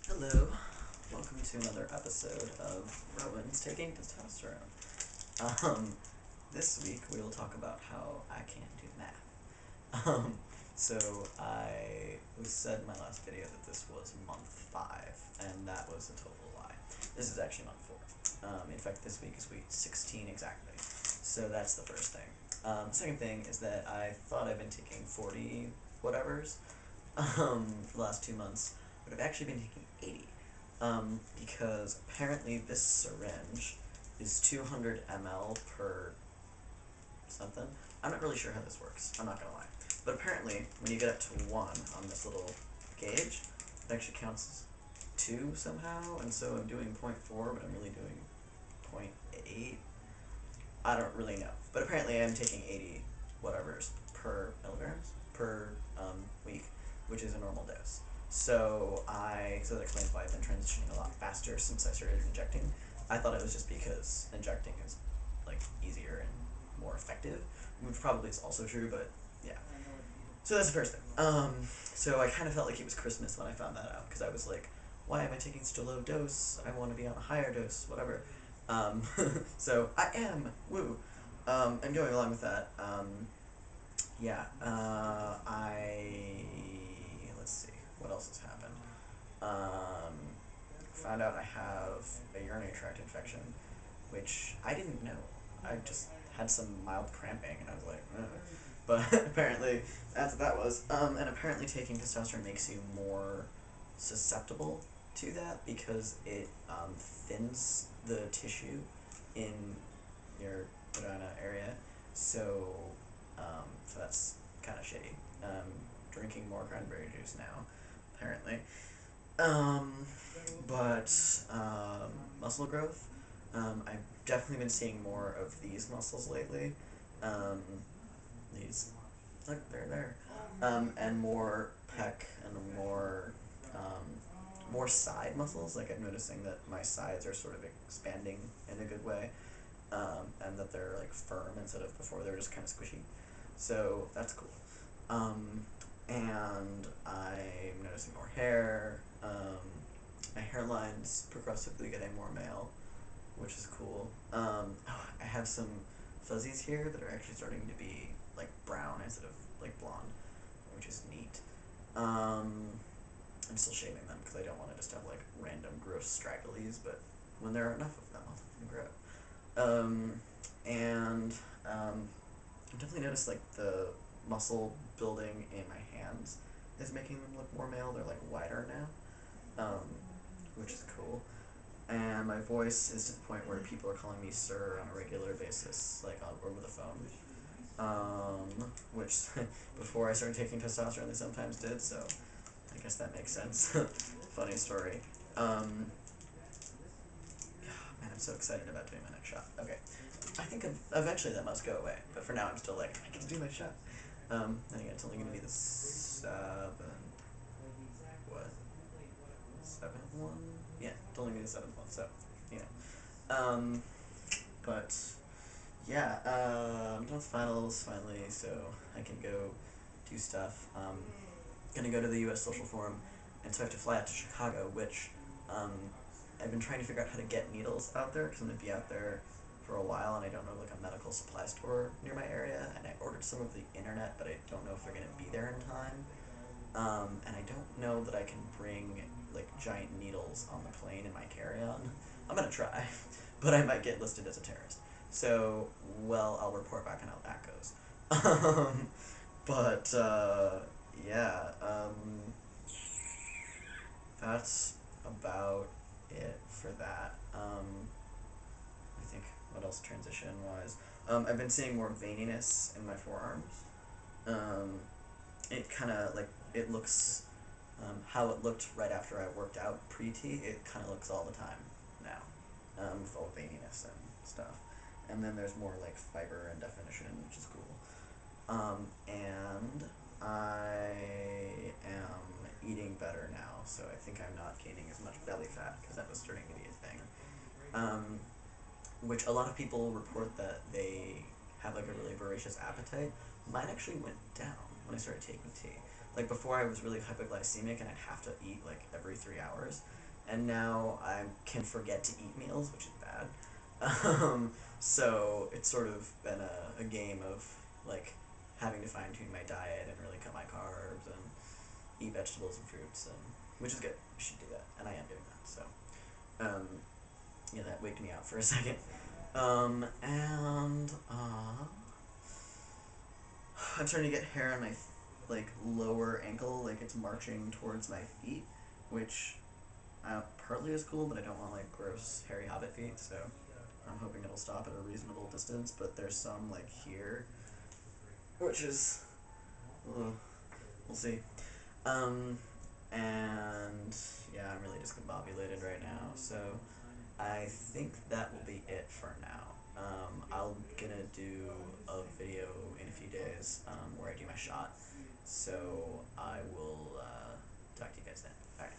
Hello, welcome to another episode of Rowan's Taking Testosterone. This week we will talk about how I can't do math. So I said in my last video that this was month 5, and that was a total lie. This is actually month 4. In fact, this week is week 16 exactly. So that's the first thing. Second thing is that I thought I've been taking 40 whatevers for the last 2 months, but I've actually been taking 80. Because apparently this syringe is 200 ml per something. I'm not really sure how this works, I'm not gonna lie. But apparently, when you get up to 1 on this little gauge, it actually counts as 2 somehow, and so I'm doing 0.4, but I'm really doing 0.8. I don't really know. But apparently I'm taking 80 whatevers per milligrams per week, which is a normal dose. So that explains why I've been transitioning a lot faster since I started injecting. I thought it was just because injecting is like easier and more effective, which probably is also true, but yeah. So that's the first thing. So I kind of felt like it was Christmas when I found that out, because I was like, why am I taking such a low dose? I want to be on a higher dose, whatever. So I am, woo. And going along with that, let's see, what else has happened? Found out I have a urinary tract infection, which I didn't know. I just had some mild cramping, and I was like, ugh. But apparently that's what that was. And apparently taking testosterone makes you more susceptible to that because it thins the tissue in your vagina area. So, so that's kind of shitty. Drinking more cranberry juice now, apparently. Um, but muscle growth. I've definitely been seeing more of these muscles lately. Um, these, look, they're there. And more pec and more side muscles. Like I'm noticing that my sides are sort of expanding in a good way, and that they're like firm instead of before they were just kind of squishy. So that's cool. And I'm noticing more hair. My hairline's progressively getting more male, which is cool. I have some fuzzies here that are actually starting to be like brown instead of like blonde, which is neat. I'm still shaving them because I don't want to just have like random gross stragglies, but when there are enough of them, I'll let them grow. And I've definitely noticed like the muscle building in my hands is making them look more male. They're like wider now, which is cool. And my voice is to the point where people are calling me sir on a regular basis, like over the phone. Which before I started taking testosterone, they sometimes did, so I guess that makes sense. Funny story. Man, I'm so excited about doing my next shot. Okay, I think eventually that must go away, but for now I'm still like, I get to do my shot. Then again, it's only going to be the seventh one? Yeah, it's only going to be the 7th one, so, yeah. But, yeah, I'm done with finals finally, so I can go do stuff. Gonna go to the U.S. Social Forum, and so I have to fly out to Chicago, which, I've been trying to figure out how to get needles out there, because I'm going to be out there for a while, and I don't know like a medical supply store near my area, and I ordered some of the internet, but I don't know if they're going to be there in time. And I don't know that I can bring like giant needles on the plane in my carry-on. I'm gonna try, but I might get listed as a terrorist. So, well, I'll report back on how that goes. But yeah, that's about it for that. I think what else transition wise? I've been seeing more veininess in my forearms. Um, it kind of like it looks how it looked right after I worked out pre-T. It kind of looks all the time now, with all veininess and stuff. And then there's more like fiber and definition, which is cool. And I am eating better now, so I think I'm not gaining as much belly fat because that was starting to be a thing. Which a lot of people report that they have like a really voracious appetite. Mine actually went down when I started taking tea. Like before, I was really hypoglycemic and I'd have to eat like every 3 hours, and now I can forget to eat meals, which is bad. So it's sort of been a game of like having to fine tune my diet and really cut my carbs and eat vegetables and fruits, and which is good. I should do that, and I am doing that. So, um, yeah, that waked me out for a second. And I'm starting to get hair on my like lower ankle, like it's marching towards my feet, which partly is cool, but I don't want like gross hairy hobbit feet, so I'm hoping it'll stop at a reasonable distance. But there's some like here, which is, we'll see. Um, and yeah, I'm really discombobulated right now, so I think that will be it for now. I'm gonna do a video in a few days where I do my shot, so I will talk to you guys then. Alright.